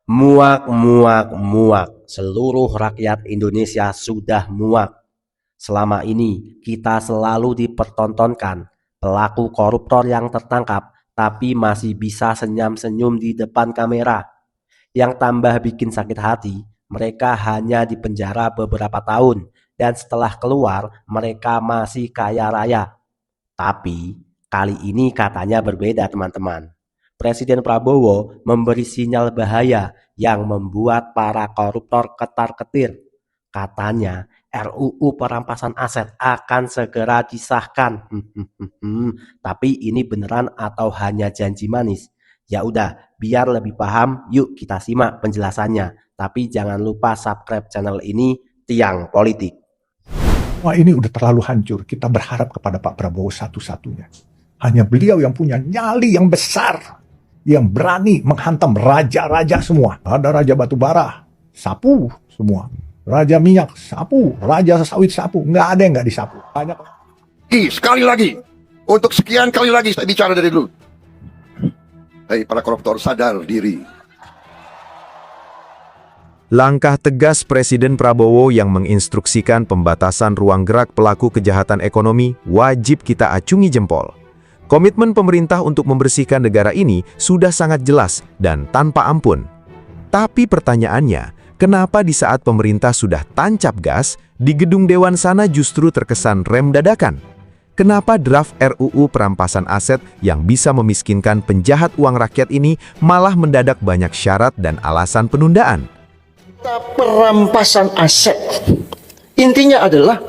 Muak, muak, muak. Seluruh rakyat Indonesia sudah muak. Selama ini kita selalu dipertontonkan pelaku koruptor yang tertangkap tapi masih bisa senyum-senyum di depan kamera. Yang tambah bikin sakit hati, mereka hanya dipenjara beberapa tahun dan setelah keluar mereka masih kaya raya. Tapi kali ini katanya berbeda, teman-teman. Presiden Prabowo memberi sinyal bahaya yang membuat para koruptor ketar-ketir. Katanya RUU perampasan aset akan segera disahkan. Tapi ini beneran atau hanya janji manis? Ya udah, biar lebih paham, yuk kita simak penjelasannya. Tapi jangan lupa subscribe channel ini, Tiang Politik. Wah, ini udah terlalu hancur. Kita berharap kepada Pak Prabowo satu-satunya. Hanya beliau yang punya nyali yang besar, yang berani menghantam raja-raja semua. Ada raja batubara, sapu semua. Raja minyak, sapu. Raja sawit, sapu. Nggak ada yang nggak disapu. Banyak. Sekali lagi, untuk sekian kali lagi saya bicara dari dulu. Hei para koruptor, sadar diri. Langkah tegas Presiden Prabowo yang menginstruksikan pembatasan ruang gerak pelaku kejahatan ekonomi wajib kita acungi jempol. Komitmen pemerintah untuk membersihkan negara ini sudah sangat jelas dan tanpa ampun. Tapi pertanyaannya, kenapa di saat pemerintah sudah tancap gas, di gedung Dewan sana justru terkesan rem dadakan? Kenapa draft RUU perampasan aset yang bisa memiskinkan penjahat uang rakyat ini malah mendadak banyak syarat dan alasan penundaan? Perampasan aset intinya adalah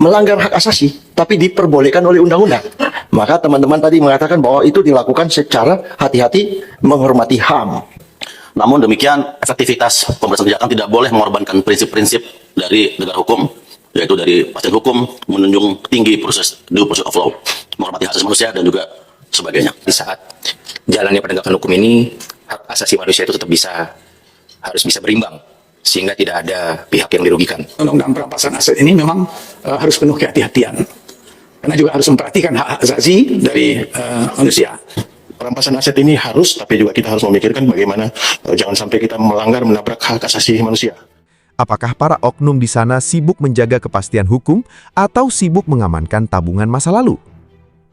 melanggar hak asasi tapi diperbolehkan oleh undang-undang. Maka teman-teman tadi mengatakan bahwa itu dilakukan secara hati-hati, menghormati HAM. Namun demikian, efektivitas pemberantasan kejahatan tidak boleh mengorbankan prinsip-prinsip dari negara hukum, yaitu dari kepastian hukum, menunjung tinggi due process of law, menghormati hak asasi manusia dan juga sebagainya. Di saat jalannya penegakan hukum ini, hak asasi manusia itu tetap harus bisa berimbang, sehingga tidak ada pihak yang dirugikan. Undang-undang perampasan aset ini memang harus penuh kehati-hatian, karena juga harus memperhatikan hak asasi dari manusia. Perampasan aset ini harus, tapi juga kita harus memikirkan bagaimana jangan sampai kita melanggar, menabrak hak asasi manusia. Apakah para oknum di sana sibuk menjaga kepastian hukum atau sibuk mengamankan tabungan masa lalu?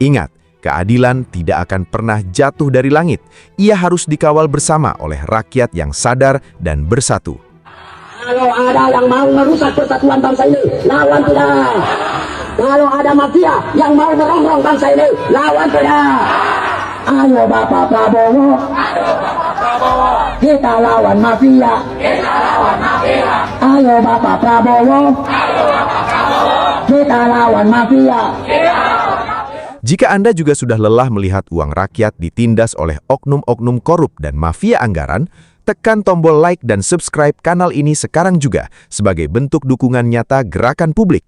Ingat, keadilan tidak akan pernah jatuh dari langit. Ia harus dikawal bersama oleh rakyat yang sadar dan bersatu. Kalau ada yang mau merusak persatuan bangsa ini, lawan tidak. Kalau ada mafia yang mau merongrong bangsa ini, lawan tidak. Ayo Bapak Prabowo, kita lawan mafia. Ayo Bapak Prabowo, kita lawan mafia. Jika Anda juga sudah lelah melihat uang rakyat ditindas oleh oknum-oknum korup dan mafia anggaran, tekan tombol like dan subscribe kanal ini sekarang juga sebagai bentuk dukungan nyata gerakan publik.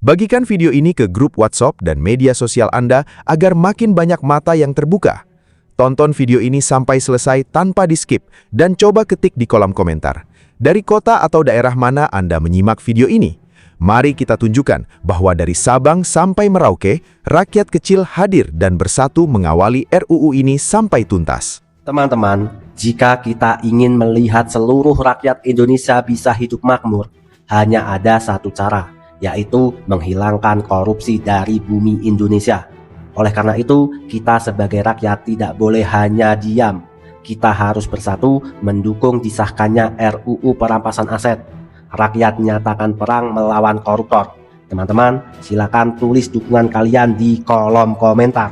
Bagikan video ini ke grup WhatsApp dan media sosial Anda agar makin banyak mata yang terbuka. Tonton video ini sampai selesai tanpa di-skip dan coba ketik di kolom komentar. Dari kota atau daerah mana Anda menyimak video ini? Mari kita tunjukkan bahwa dari Sabang sampai Merauke, rakyat kecil hadir dan bersatu mengawali RUU ini sampai tuntas. Teman-teman, jika kita ingin melihat seluruh rakyat Indonesia bisa hidup makmur, hanya ada satu cara, yaitu menghilangkan korupsi dari bumi Indonesia. Oleh karena itu, kita sebagai rakyat tidak boleh hanya diam. Kita harus bersatu mendukung disahkannya RUU perampasan aset. Rakyat nyatakan perang melawan koruptor. Teman-teman, silakan tulis dukungan kalian di kolom komentar.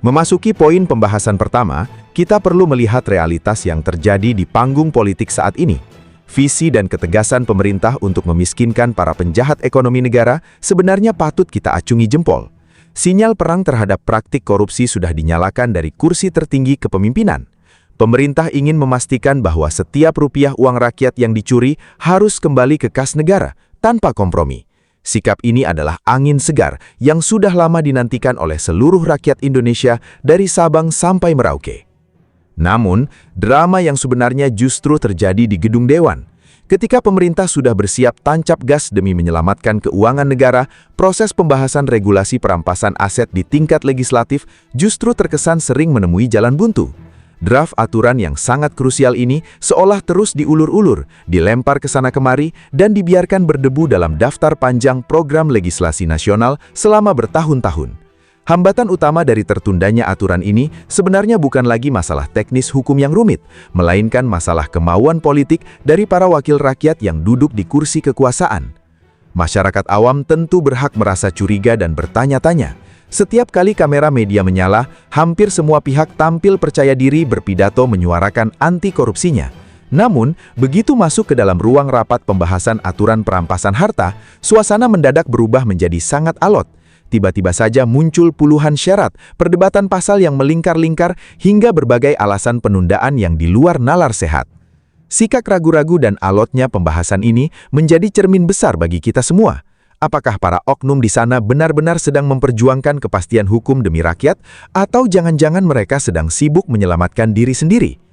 Memasuki poin pembahasan pertama, kita perlu melihat realitas yang terjadi di panggung politik saat ini. Visi dan ketegasan pemerintah untuk memiskinkan para penjahat ekonomi negara sebenarnya patut kita acungi jempol. Sinyal perang terhadap praktik korupsi sudah dinyalakan dari kursi tertinggi kepemimpinan. Pemerintah ingin memastikan bahwa setiap rupiah uang rakyat yang dicuri harus kembali ke kas negara tanpa kompromi. Sikap ini adalah angin segar yang sudah lama dinantikan oleh seluruh rakyat Indonesia dari Sabang sampai Merauke. Namun, drama yang sebenarnya justru terjadi di gedung Dewan. Ketika pemerintah sudah bersiap tancap gas demi menyelamatkan keuangan negara, proses pembahasan regulasi perampasan aset di tingkat legislatif justru terkesan sering menemui jalan buntu. Draft aturan yang sangat krusial ini seolah terus diulur-ulur, dilempar ke sana kemari, dan dibiarkan berdebu dalam daftar panjang program legislasi nasional selama bertahun-tahun. Hambatan utama dari tertundanya aturan ini sebenarnya bukan lagi masalah teknis hukum yang rumit, melainkan masalah kemauan politik dari para wakil rakyat yang duduk di kursi kekuasaan. Masyarakat awam tentu berhak merasa curiga dan bertanya-tanya. Setiap kali kamera media menyala, hampir semua pihak tampil percaya diri berpidato menyuarakan anti korupsinya. Namun, begitu masuk ke dalam ruang rapat pembahasan aturan perampasan harta, suasana mendadak berubah menjadi sangat alot. Tiba-tiba saja muncul puluhan syarat, perdebatan pasal yang melingkar-lingkar, hingga berbagai alasan penundaan yang di luar nalar sehat. Sikap ragu-ragu dan alotnya pembahasan ini menjadi cermin besar bagi kita semua. Apakah para oknum di sana benar-benar sedang memperjuangkan kepastian hukum demi rakyat, atau jangan-jangan mereka sedang sibuk menyelamatkan diri sendiri?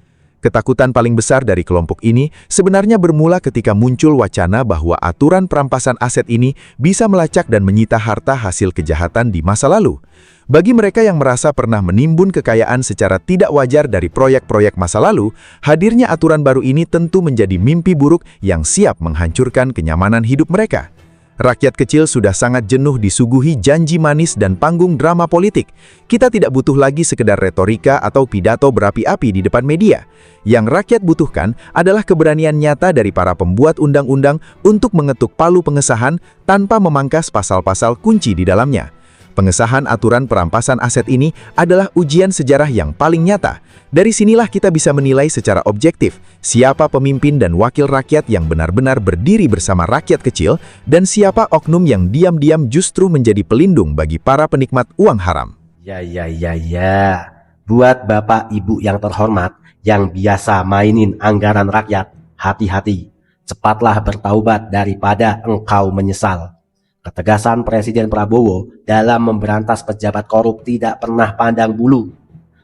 Ketakutan paling besar dari kelompok ini sebenarnya bermula ketika muncul wacana bahwa aturan perampasan aset ini bisa melacak dan menyita harta hasil kejahatan di masa lalu. Bagi mereka yang merasa pernah menimbun kekayaan secara tidak wajar dari proyek-proyek masa lalu, hadirnya aturan baru ini tentu menjadi mimpi buruk yang siap menghancurkan kenyamanan hidup mereka. Rakyat kecil sudah sangat jenuh disuguhi janji manis dan panggung drama politik. Kita tidak butuh lagi sekedar retorika atau pidato berapi-api di depan media. Yang rakyat butuhkan adalah keberanian nyata dari para pembuat undang-undang untuk mengetuk palu pengesahan tanpa memangkas pasal-pasal kunci di dalamnya. Pengesahan aturan perampasan aset ini adalah ujian sejarah yang paling nyata. Dari sinilah kita bisa menilai secara objektif siapa pemimpin dan wakil rakyat yang benar-benar berdiri bersama rakyat kecil dan siapa oknum yang diam-diam justru menjadi pelindung bagi para penikmat uang haram. Ya. Buat Bapak Ibu yang terhormat yang biasa mainin anggaran rakyat, hati-hati. Cepatlah bertaubat daripada engkau menyesal. Ketegasan Presiden Prabowo dalam memberantas pejabat korup tidak pernah pandang bulu.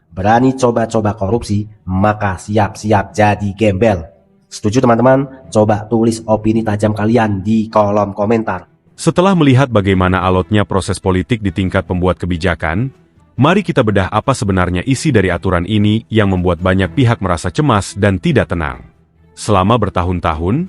Berani coba-coba korupsi, maka siap-siap jadi gembel. Setuju teman-teman? Coba tulis opini tajam kalian di kolom komentar. Setelah melihat bagaimana alotnya proses politik di tingkat pembuat kebijakan, mari kita bedah apa sebenarnya isi dari aturan ini yang membuat banyak pihak merasa cemas dan tidak tenang. Selama bertahun-tahun,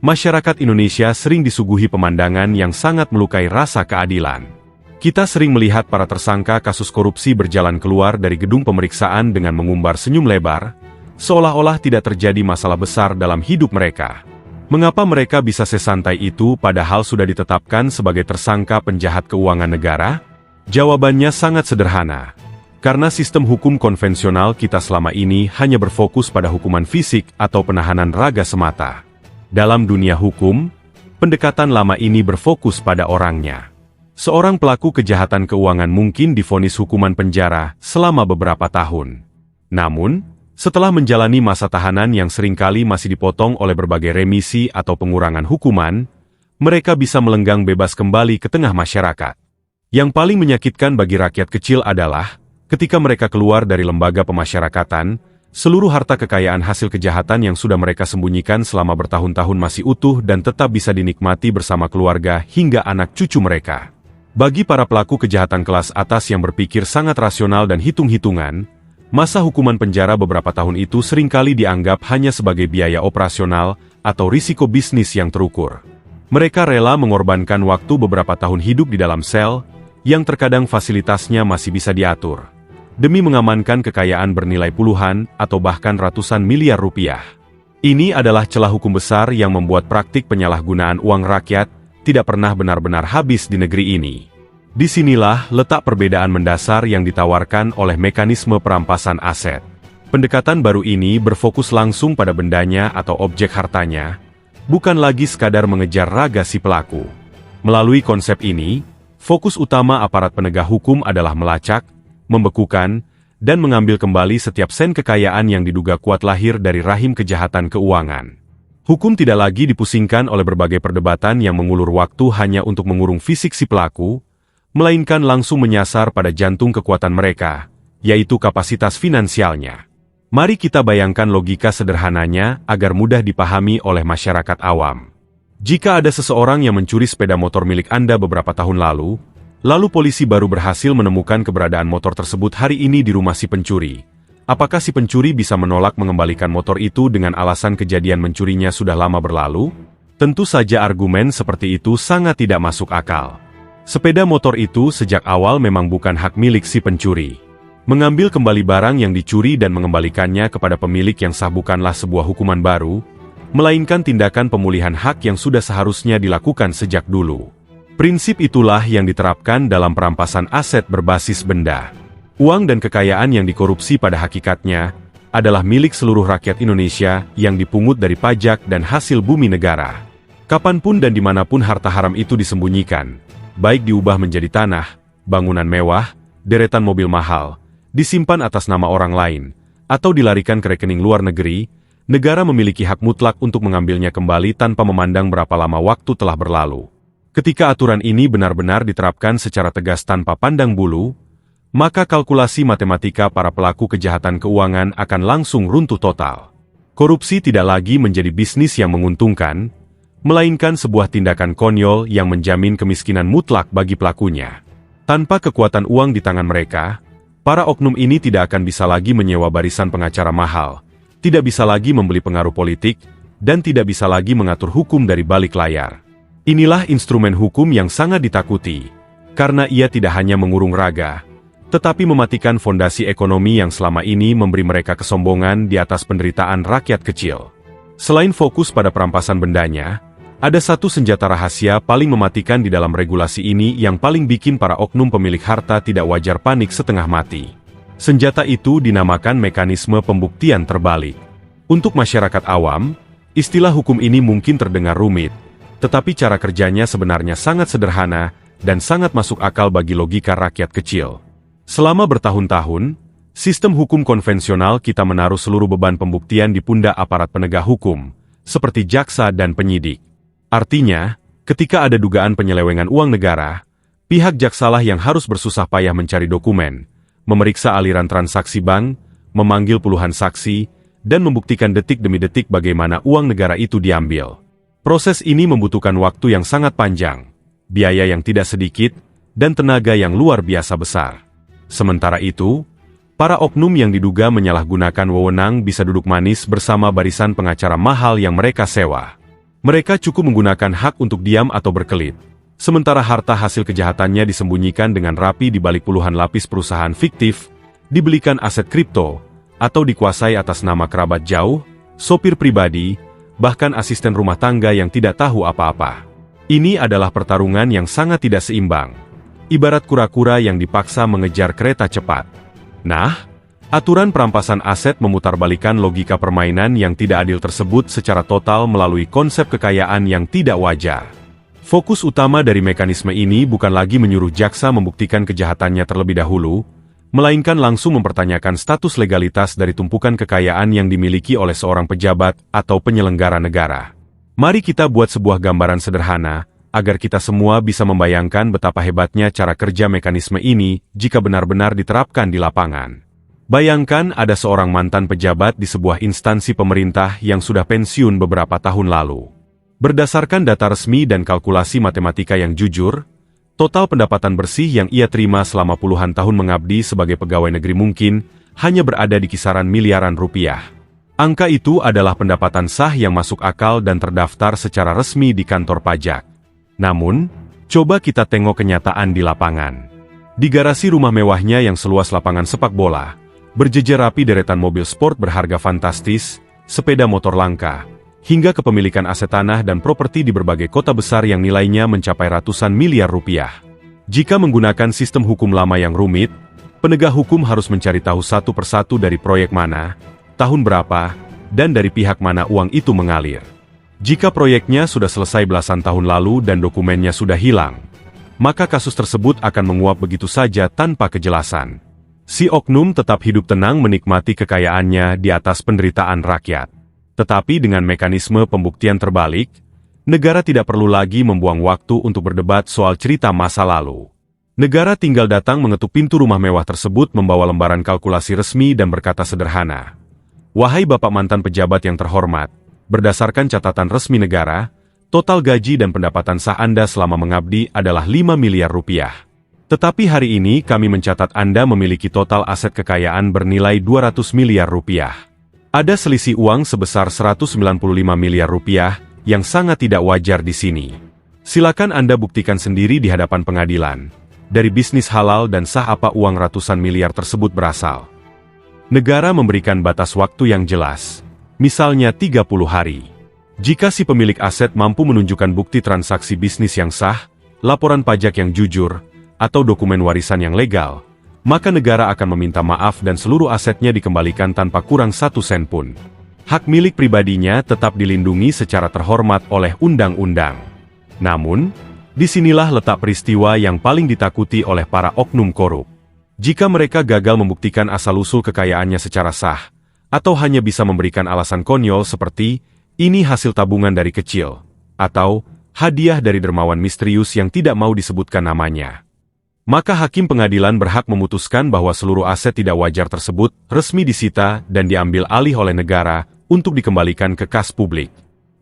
masyarakat Indonesia sering disuguhi pemandangan yang sangat melukai rasa keadilan. Kita sering melihat para tersangka kasus korupsi berjalan keluar dari gedung pemeriksaan dengan mengumbar senyum lebar, seolah-olah tidak terjadi masalah besar dalam hidup mereka. Mengapa mereka bisa sesantai itu padahal sudah ditetapkan sebagai tersangka penjahat keuangan negara? Jawabannya sangat sederhana. Karena sistem hukum konvensional kita selama ini hanya berfokus pada hukuman fisik atau penahanan raga semata. Dalam dunia hukum, pendekatan lama ini berfokus pada orangnya. Seorang pelaku kejahatan keuangan mungkin divonis hukuman penjara selama beberapa tahun. Namun, setelah menjalani masa tahanan yang seringkali masih dipotong oleh berbagai remisi atau pengurangan hukuman, mereka bisa melenggang bebas kembali ke tengah masyarakat. Yang paling menyakitkan bagi rakyat kecil adalah, ketika mereka keluar dari lembaga pemasyarakatan, seluruh harta kekayaan hasil kejahatan yang sudah mereka sembunyikan selama bertahun-tahun masih utuh dan tetap bisa dinikmati bersama keluarga hingga anak cucu mereka. Bagi para pelaku kejahatan kelas atas yang berpikir sangat rasional dan hitung-hitungan, masa hukuman penjara beberapa tahun itu seringkali dianggap hanya sebagai biaya operasional atau risiko bisnis yang terukur. Mereka rela mengorbankan waktu beberapa tahun hidup di dalam sel, yang terkadang fasilitasnya masih bisa diatur, demi mengamankan kekayaan bernilai puluhan atau bahkan ratusan miliar rupiah. Ini adalah celah hukum besar yang membuat praktik penyalahgunaan uang rakyat tidak pernah benar-benar habis di negeri ini. Disinilah letak perbedaan mendasar yang ditawarkan oleh mekanisme perampasan aset. Pendekatan baru ini berfokus langsung pada bendanya atau objek hartanya, bukan lagi sekadar mengejar raga si pelaku. Melalui konsep ini, fokus utama aparat penegak hukum adalah melacak, membekukan, dan mengambil kembali setiap sen kekayaan yang diduga kuat lahir dari rahim kejahatan keuangan. Hukum tidak lagi dipusingkan oleh berbagai perdebatan yang mengulur waktu hanya untuk mengurung fisik si pelaku, melainkan langsung menyasar pada jantung kekuatan mereka, yaitu kapasitas finansialnya. Mari kita bayangkan logika sederhananya agar mudah dipahami oleh masyarakat awam. Jika ada seseorang yang mencuri sepeda motor milik Anda beberapa tahun lalu polisi baru berhasil menemukan keberadaan motor tersebut hari ini di rumah si pencuri, Apakah si pencuri bisa menolak mengembalikan motor itu dengan alasan kejadian mencurinya sudah lama berlalu? Tentu saja argumen seperti itu sangat tidak masuk akal. Sepeda motor itu sejak awal memang bukan hak milik si pencuri. Mengambil kembali barang yang dicuri dan mengembalikannya kepada pemilik yang sah bukanlah sebuah hukuman baru, melainkan tindakan pemulihan hak yang sudah seharusnya dilakukan sejak dulu. Prinsip itulah yang diterapkan dalam perampasan aset berbasis benda. Uang dan kekayaan yang dikorupsi pada hakikatnya adalah milik seluruh rakyat Indonesia yang dipungut dari pajak dan hasil bumi negara. Kapanpun dan dimanapun harta haram itu disembunyikan, baik diubah menjadi tanah, bangunan mewah, deretan mobil mahal, disimpan atas nama orang lain, atau dilarikan ke rekening luar negeri, negara memiliki hak mutlak untuk mengambilnya kembali tanpa memandang berapa lama waktu telah berlalu. Ketika aturan ini benar-benar diterapkan secara tegas tanpa pandang bulu, maka kalkulasi matematika para pelaku kejahatan keuangan akan langsung runtuh total. Korupsi tidak lagi menjadi bisnis yang menguntungkan, melainkan sebuah tindakan konyol yang menjamin kemiskinan mutlak bagi pelakunya. Tanpa kekuatan uang di tangan mereka, para oknum ini tidak akan bisa lagi menyewa barisan pengacara mahal, tidak bisa lagi membeli pengaruh politik, dan tidak bisa lagi mengatur hukum dari balik layar. Inilah instrumen hukum yang sangat ditakuti, karena ia tidak hanya mengurung raga, tetapi mematikan fondasi ekonomi yang selama ini memberi mereka kesombongan di atas penderitaan rakyat kecil. Selain fokus pada perampasan bendanya, ada satu senjata rahasia paling mematikan di dalam regulasi ini yang paling bikin para oknum pemilik harta tidak wajar panik setengah mati. Senjata itu dinamakan mekanisme pembuktian terbalik. Untuk masyarakat awam, istilah hukum ini mungkin terdengar rumit, tetapi cara kerjanya sebenarnya sangat sederhana dan sangat masuk akal bagi logika rakyat kecil. Selama bertahun-tahun, sistem hukum konvensional kita menaruh seluruh beban pembuktian di pundak aparat penegak hukum, seperti jaksa dan penyidik. Artinya, ketika ada dugaan penyelewengan uang negara, pihak jaksalah yang harus bersusah payah mencari dokumen, memeriksa aliran transaksi bank, memanggil puluhan saksi, dan membuktikan detik demi detik bagaimana uang negara itu diambil. Proses ini membutuhkan waktu yang sangat panjang, biaya yang tidak sedikit, dan tenaga yang luar biasa besar. Sementara itu, para oknum yang diduga menyalahgunakan wewenang bisa duduk manis bersama barisan pengacara mahal yang mereka sewa. Mereka cukup menggunakan hak untuk diam atau berkelit, sementara harta hasil kejahatannya disembunyikan dengan rapi di balik puluhan lapis perusahaan fiktif, dibelikan aset kripto, atau dikuasai atas nama kerabat jauh, sopir pribadi, bahkan asisten rumah tangga yang tidak tahu apa-apa. Ini adalah pertarungan yang sangat tidak seimbang. Ibarat kura-kura yang dipaksa mengejar kereta cepat. Nah, aturan perampasan aset memutarbalikkan logika permainan yang tidak adil tersebut secara total melalui konsep kekayaan yang tidak wajar. Fokus utama dari mekanisme ini bukan lagi menyuruh jaksa membuktikan kejahatannya terlebih dahulu, melainkan langsung mempertanyakan status legalitas dari tumpukan kekayaan yang dimiliki oleh seorang pejabat atau penyelenggara negara. Mari kita buat sebuah gambaran sederhana, agar kita semua bisa membayangkan betapa hebatnya cara kerja mekanisme ini jika benar-benar diterapkan di lapangan. Bayangkan ada seorang mantan pejabat di sebuah instansi pemerintah yang sudah pensiun beberapa tahun lalu. Berdasarkan data resmi dan kalkulasi matematika yang jujur, total pendapatan bersih yang ia terima selama puluhan tahun mengabdi sebagai pegawai negeri mungkin hanya berada di kisaran miliaran rupiah. Angka itu adalah pendapatan sah yang masuk akal dan terdaftar secara resmi di kantor pajak. Namun, coba kita tengok kenyataan di lapangan. Di garasi rumah mewahnya yang seluas lapangan sepak bola, berjejer rapi deretan mobil sport berharga fantastis, sepeda motor langka, hingga kepemilikan aset tanah dan properti di berbagai kota besar yang nilainya mencapai ratusan miliar rupiah. Jika menggunakan sistem hukum lama yang rumit, penegak hukum harus mencari tahu satu persatu dari proyek mana, tahun berapa, dan dari pihak mana uang itu mengalir. Jika proyeknya sudah selesai belasan tahun lalu dan dokumennya sudah hilang, maka kasus tersebut akan menguap begitu saja tanpa kejelasan. Si oknum tetap hidup tenang menikmati kekayaannya di atas penderitaan rakyat. Tetapi dengan mekanisme pembuktian terbalik, negara tidak perlu lagi membuang waktu untuk berdebat soal cerita masa lalu. Negara tinggal datang mengetuk pintu rumah mewah tersebut membawa lembaran kalkulasi resmi dan berkata sederhana, "Wahai Bapak mantan pejabat yang terhormat, berdasarkan catatan resmi negara, total gaji dan pendapatan sah Anda selama mengabdi adalah 5 miliar rupiah. Tetapi hari ini kami mencatat Anda memiliki total aset kekayaan bernilai 200 miliar rupiah. Ada selisih uang sebesar 195 miliar rupiah yang sangat tidak wajar di sini. Silakan Anda buktikan sendiri di hadapan pengadilan. Dari bisnis halal dan sah apa uang ratusan miliar tersebut berasal. Negara memberikan batas waktu yang jelas, misalnya 30 hari. Jika si pemilik aset mampu menunjukkan bukti transaksi bisnis yang sah, laporan pajak yang jujur, atau dokumen warisan yang legal, maka negara akan meminta maaf dan seluruh asetnya dikembalikan tanpa kurang 1 sen pun. Hak milik pribadinya tetap dilindungi secara terhormat oleh undang-undang. Namun, disinilah letak peristiwa yang paling ditakuti oleh para oknum korup. Jika mereka gagal membuktikan asal-usul kekayaannya secara sah, atau hanya bisa memberikan alasan konyol seperti, ini hasil tabungan dari kecil, atau hadiah dari dermawan misterius yang tidak mau disebutkan namanya, maka hakim pengadilan berhak memutuskan bahwa seluruh aset tidak wajar tersebut resmi disita dan diambil alih oleh negara untuk dikembalikan ke kas publik.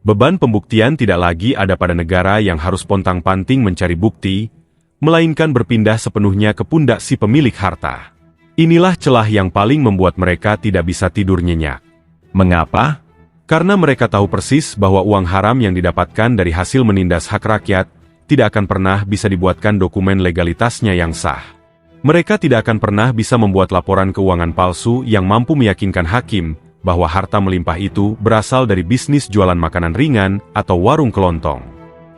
Beban pembuktian tidak lagi ada pada negara yang harus pontang-panting mencari bukti, melainkan berpindah sepenuhnya ke pundak si pemilik harta. Inilah celah yang paling membuat mereka tidak bisa tidur nyenyak. Mengapa? Karena mereka tahu persis bahwa uang haram yang didapatkan dari hasil menindas hak rakyat tidak akan pernah bisa dibuatkan dokumen legalitasnya yang sah. Mereka tidak akan pernah bisa membuat laporan keuangan palsu yang mampu meyakinkan hakim bahwa harta melimpah itu berasal dari bisnis jualan makanan ringan atau warung kelontong.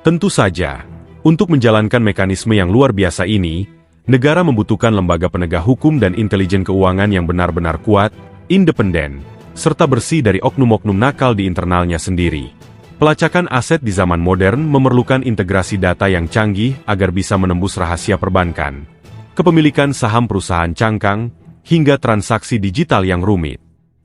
Tentu saja, untuk menjalankan mekanisme yang luar biasa ini, negara membutuhkan lembaga penegak hukum dan intelijen keuangan yang benar-benar kuat, independen, serta bersih dari oknum-oknum nakal di internalnya sendiri. Pelacakan aset di zaman modern memerlukan integrasi data yang canggih agar bisa menembus rahasia perbankan, kepemilikan saham perusahaan cangkang, hingga transaksi digital yang rumit.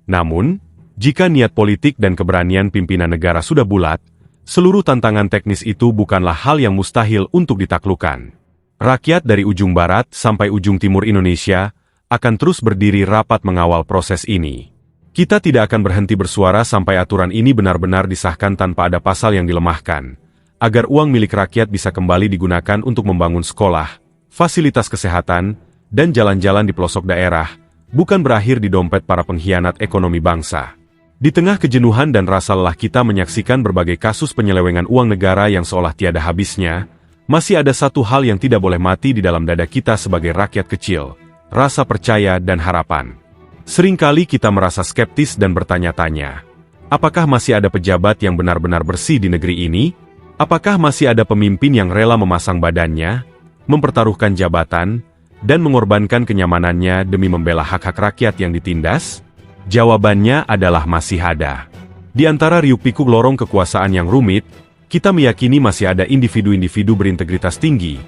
Namun, jika niat politik dan keberanian pimpinan negara sudah bulat, seluruh tantangan teknis itu bukanlah hal yang mustahil untuk ditaklukkan. Rakyat dari ujung barat sampai ujung timur Indonesia akan terus berdiri rapat mengawal proses ini. Kita tidak akan berhenti bersuara sampai aturan ini benar-benar disahkan tanpa ada pasal yang dilemahkan, agar uang milik rakyat bisa kembali digunakan untuk membangun sekolah, fasilitas kesehatan, dan jalan-jalan di pelosok daerah, bukan berakhir di dompet para pengkhianat ekonomi bangsa. Di tengah kejenuhan dan rasa lelah kita menyaksikan berbagai kasus penyelewengan uang negara yang seolah tiada habisnya, masih ada satu hal yang tidak boleh mati di dalam dada kita sebagai rakyat kecil, rasa percaya dan harapan. Seringkali kita merasa skeptis dan bertanya-tanya, apakah masih ada pejabat yang benar-benar bersih di negeri ini? Apakah masih ada pemimpin yang rela memasang badannya, mempertaruhkan jabatan, dan mengorbankan kenyamanannya demi membela hak-hak rakyat yang ditindas? Jawabannya adalah masih ada. Di antara riuk-pikuk lorong kekuasaan yang rumit, kita meyakini masih ada individu-individu berintegritas tinggi,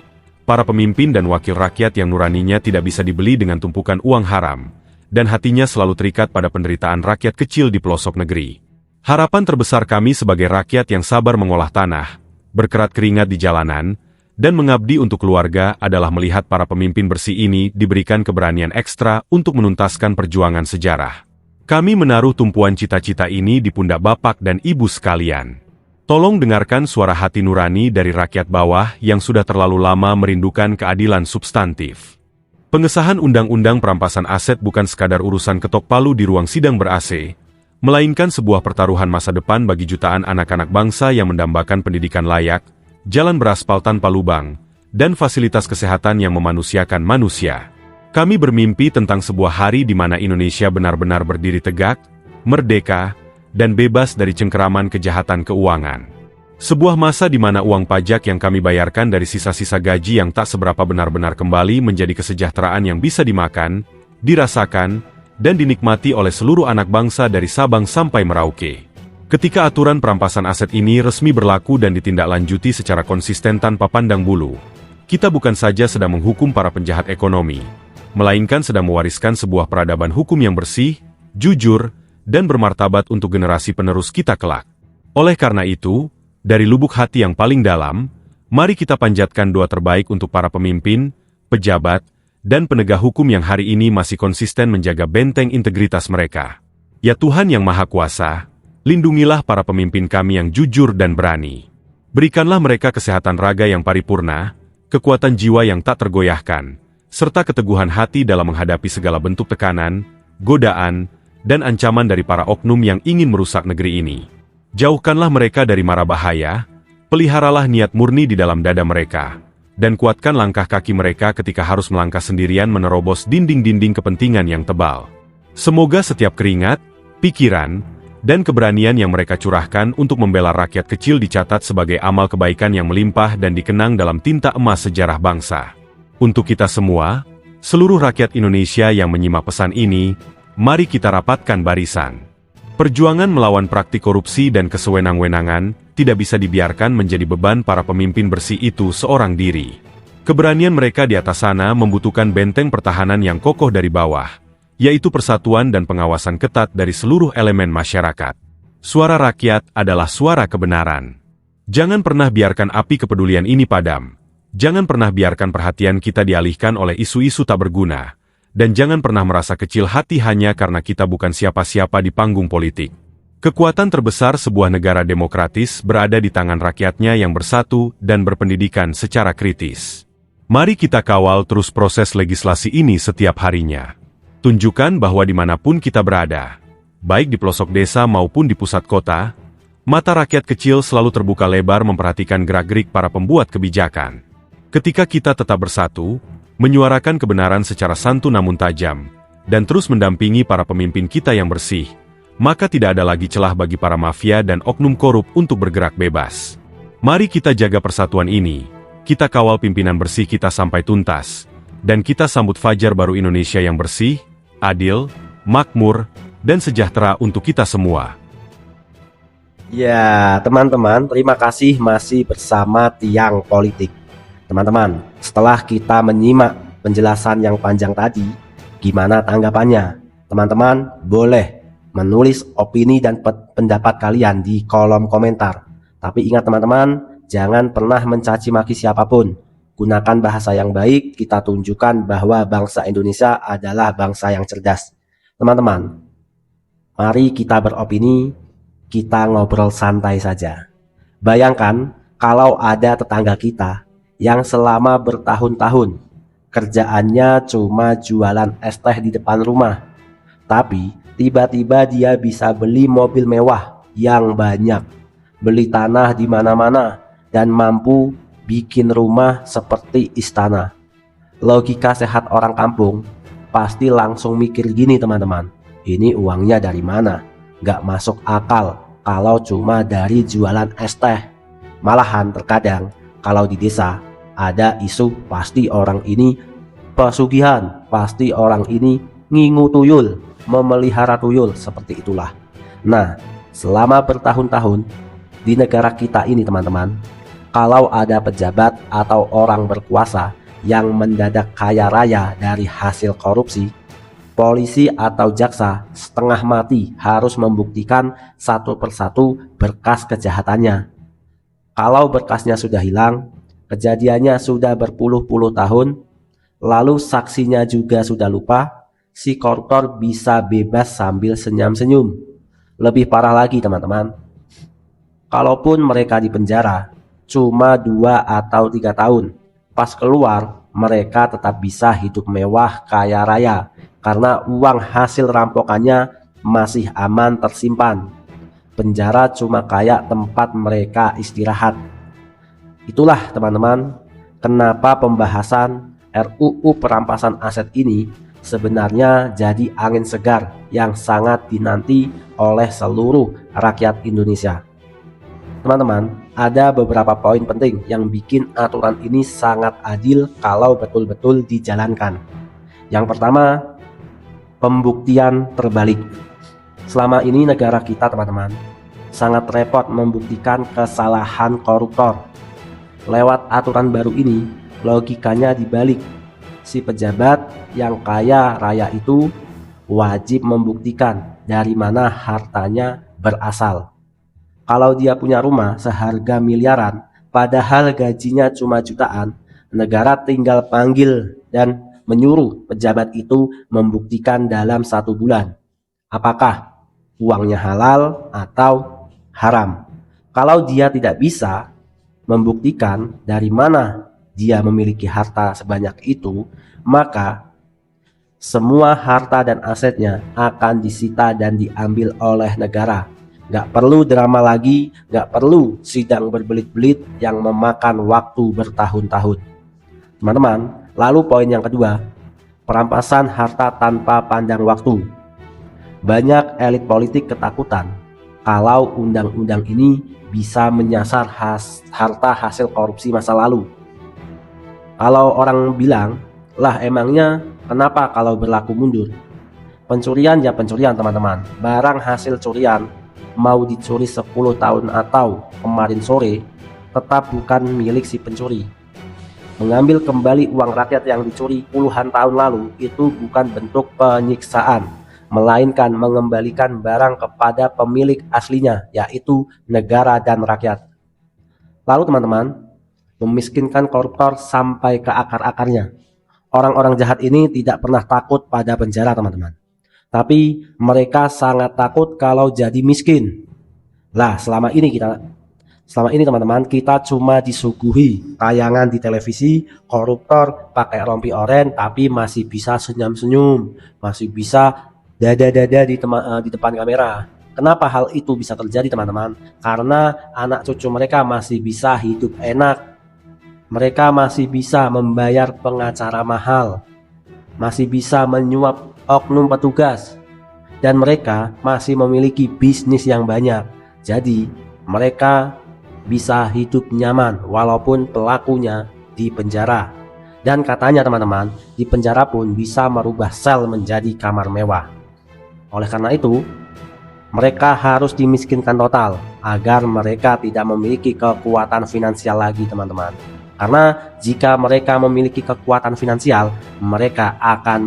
para pemimpin dan wakil rakyat yang nuraninya tidak bisa dibeli dengan tumpukan uang haram, dan hatinya selalu terikat pada penderitaan rakyat kecil di pelosok negeri. Harapan terbesar kami sebagai rakyat yang sabar mengolah tanah, berkerat keringat di jalanan, dan mengabdi untuk keluarga adalah melihat para pemimpin bersih ini diberikan keberanian ekstra untuk menuntaskan perjuangan sejarah. Kami menaruh tumpuan cita-cita ini di pundak Bapak dan Ibu sekalian. Tolong dengarkan suara hati nurani dari rakyat bawah yang sudah terlalu lama merindukan keadilan substantif. Pengesahan Undang-Undang Perampasan Aset bukan sekadar urusan ketok palu di ruang sidang ber-AC, melainkan sebuah pertaruhan masa depan bagi jutaan anak-anak bangsa yang mendambakan pendidikan layak, jalan beraspal tanpa lubang, dan fasilitas kesehatan yang memanusiakan manusia. Kami bermimpi tentang sebuah hari di mana Indonesia benar-benar berdiri tegak, merdeka, dan bebas dari cengkeraman kejahatan keuangan. Sebuah masa di mana uang pajak yang kami bayarkan dari sisa-sisa gaji yang tak seberapa benar-benar kembali menjadi kesejahteraan yang bisa dimakan, dirasakan, dan dinikmati oleh seluruh anak bangsa dari Sabang sampai Merauke. Ketika aturan perampasan aset ini resmi berlaku dan ditindaklanjuti secara konsisten tanpa pandang bulu, kita bukan saja sedang menghukum para penjahat ekonomi, melainkan sedang mewariskan sebuah peradaban hukum yang bersih, jujur, dan bermartabat untuk generasi penerus kita kelak. Oleh karena itu, dari lubuk hati yang paling dalam, mari kita panjatkan doa terbaik untuk para pemimpin, pejabat, dan penegak hukum yang hari ini masih konsisten menjaga benteng integritas mereka. Ya Tuhan yang Maha Kuasa, lindungilah para pemimpin kami yang jujur dan berani. Berikanlah mereka kesehatan raga yang paripurna, kekuatan jiwa yang tak tergoyahkan, serta keteguhan hati dalam menghadapi segala bentuk tekanan, godaan, dan ancaman dari para oknum yang ingin merusak negeri ini. Jauhkanlah mereka dari mara bahaya, peliharalah niat murni di dalam dada mereka, dan kuatkan langkah kaki mereka ketika harus melangkah sendirian menerobos dinding-dinding kepentingan yang tebal. Semoga setiap keringat, pikiran, dan keberanian yang mereka curahkan untuk membela rakyat kecil dicatat sebagai amal kebaikan yang melimpah dan dikenang dalam tinta emas sejarah bangsa. Untuk kita semua, seluruh rakyat Indonesia yang menyimak pesan ini, mari kita rapatkan barisan. Perjuangan melawan praktik korupsi dan kesewenang-wenangan tidak bisa dibiarkan menjadi beban para pemimpin bersih itu seorang diri. Keberanian mereka di atas sana membutuhkan benteng pertahanan yang kokoh dari bawah, yaitu persatuan dan pengawasan ketat dari seluruh elemen masyarakat. Suara rakyat adalah suara kebenaran. Jangan pernah biarkan api kepedulian ini padam. Jangan pernah biarkan perhatian kita dialihkan oleh isu-isu tak berguna. Dan jangan pernah merasa kecil hati hanya karena kita bukan siapa-siapa di panggung politik. Kekuatan terbesar sebuah negara demokratis berada di tangan rakyatnya yang bersatu dan berpendidikan secara kritis. Mari kita kawal terus proses legislasi ini setiap harinya. Tunjukkan bahwa dimanapun kita berada, baik di pelosok desa maupun di pusat kota, mata rakyat kecil selalu terbuka lebar memperhatikan gerak-gerik para pembuat kebijakan. Ketika kita tetap bersatu, menyuarakan kebenaran secara santun namun tajam, dan terus mendampingi para pemimpin kita yang bersih, maka tidak ada lagi celah bagi para mafia dan oknum korup untuk bergerak bebas. Mari kita jaga persatuan ini, kita kawal pimpinan bersih kita sampai tuntas, dan kita sambut fajar baru Indonesia yang bersih, adil, makmur, dan sejahtera untuk kita semua. Ya, teman-teman, terima kasih masih bersama Tiang Politik. Teman-teman, setelah kita menyimak penjelasan yang panjang tadi, gimana tanggapannya? Teman-teman boleh menulis opini dan pendapat kalian di kolom komentar. Tapi ingat teman-teman, jangan pernah mencaci maki siapapun. Gunakan bahasa yang baik, kita tunjukkan bahwa bangsa Indonesia adalah bangsa yang cerdas. Teman-teman, mari kita beropini, kita ngobrol santai saja. Bayangkan kalau ada tetangga kita yang selama bertahun-tahun kerjaannya cuma jualan es teh di depan rumah, tapi tiba-tiba dia bisa beli mobil mewah yang banyak, beli tanah di mana-mana, dan mampu bikin rumah seperti istana. Logika sehat orang kampung pasti langsung mikir gini teman-teman, ini uangnya dari mana? Gak masuk akal kalau cuma dari jualan es teh. Malahan terkadang kalau di desa ada isu pasti orang ini pesugihan, pasti orang ini ngingu tuyul, memelihara tuyul, seperti itulah. Nah, selama bertahun-tahun di negara kita ini teman-teman, kalau ada pejabat atau orang berkuasa yang mendadak kaya raya dari hasil korupsi, polisi atau jaksa setengah mati harus membuktikan satu persatu berkas kejahatannya. Kalau berkasnya sudah hilang, kejadiannya sudah berpuluh-puluh tahun, lalu saksinya juga sudah lupa, si koruptor bisa bebas sambil senyum-senyum. Lebih parah lagi teman-teman, kalaupun mereka di penjara cuma 2 atau 3 tahun, pas keluar mereka tetap bisa hidup mewah kaya raya karena uang hasil rampokannya masih aman tersimpan. Penjara cuma kayak tempat mereka istirahat. Itulah teman-teman, kenapa pembahasan RUU perampasan aset ini sebenarnya jadi angin segar yang sangat dinanti oleh seluruh rakyat Indonesia. Teman-teman, ada beberapa poin penting yang bikin aturan ini sangat adil kalau betul-betul dijalankan. Yang pertama, pembuktian terbalik. Selama ini negara kita teman-teman sangat repot membuktikan kesalahan koruptor. Lewat aturan baru ini, logikanya dibalik. Si pejabat yang kaya raya itu wajib membuktikan dari mana hartanya berasal. Kalau dia punya rumah seharga miliaran, padahal gajinya cuma jutaan, negara tinggal panggil dan menyuruh pejabat itu membuktikan dalam 1 bulan apakah uangnya halal atau haram. Kalau dia tidak bisa membuktikan dari mana dia memiliki harta sebanyak itu, maka semua harta dan asetnya akan disita dan diambil oleh negara. Gak perlu drama lagi, gak perlu sidang berbelit-belit yang memakan waktu bertahun-tahun. Teman-teman, lalu poin yang kedua, perampasan harta tanpa pandang waktu. Banyak elit politik ketakutan kalau undang-undang ini bisa menyasar harta hasil korupsi masa lalu. Kalau orang bilang, lah emangnya kenapa kalau berlaku mundur? Pencurian ya pencurian teman-teman. Barang hasil curian mau dicuri 10 tahun atau kemarin sore tetap bukan milik si pencuri. Mengambil kembali uang rakyat yang dicuri puluhan tahun lalu itu bukan bentuk penyiksaan, melainkan mengembalikan barang kepada pemilik aslinya, yaitu negara dan rakyat. Lalu teman-teman, memiskinkan koruptor sampai ke akar-akarnya. Orang-orang jahat ini tidak pernah takut pada penjara teman-teman, tapi mereka sangat takut kalau jadi miskin. Lah selama ini teman-teman, kita cuma disuguhi tayangan di televisi koruptor pakai rompi oranye tapi masih bisa senyum-senyum, masih bisa dada-dada di depan kamera. Kenapa hal itu bisa terjadi teman-teman? Karena anak cucu mereka masih bisa hidup enak. Mereka masih bisa membayar pengacara mahal, masih bisa menyuap oknum petugas, dan mereka masih memiliki bisnis yang banyak. Jadi mereka bisa hidup nyaman walaupun pelakunya di penjara. Dan katanya teman-teman, di penjara pun bisa merubah sel menjadi kamar mewah. Oleh karena itu, mereka harus dimiskinkan total agar mereka tidak memiliki kekuatan finansial lagi teman-teman. Karena jika mereka memiliki kekuatan finansial, mereka akan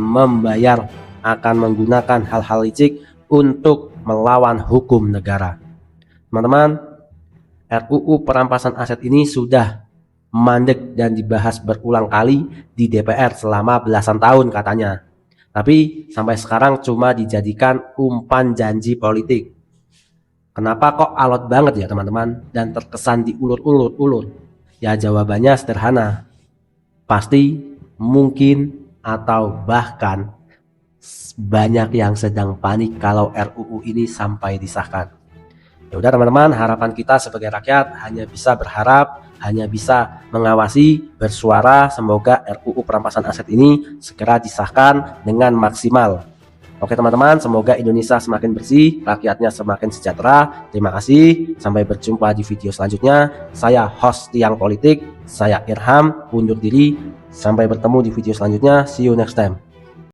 menggunakan hal-hal licik untuk melawan hukum negara. Teman-teman, RUU perampasan aset ini sudah mandek dan dibahas berulang kali di DPR selama belasan tahun katanya. Tapi sampai sekarang cuma dijadikan umpan janji politik. Kenapa kok alot banget ya teman-teman dan terkesan diulur-ulur? Ya jawabannya sederhana. Pasti, mungkin, atau bahkan banyak yang sedang panik kalau RUU ini sampai disahkan. Ya udah teman-teman, harapan kita sebagai rakyat hanya bisa berharap, hanya bisa mengawasi, bersuara, semoga RUU perampasan aset ini segera disahkan dengan maksimal. Oke teman-teman, semoga Indonesia semakin bersih, rakyatnya semakin sejahtera. Terima kasih, sampai berjumpa di video selanjutnya. Saya host Tiang Politik, saya Irham, undur diri. Sampai bertemu di video selanjutnya, see you next time.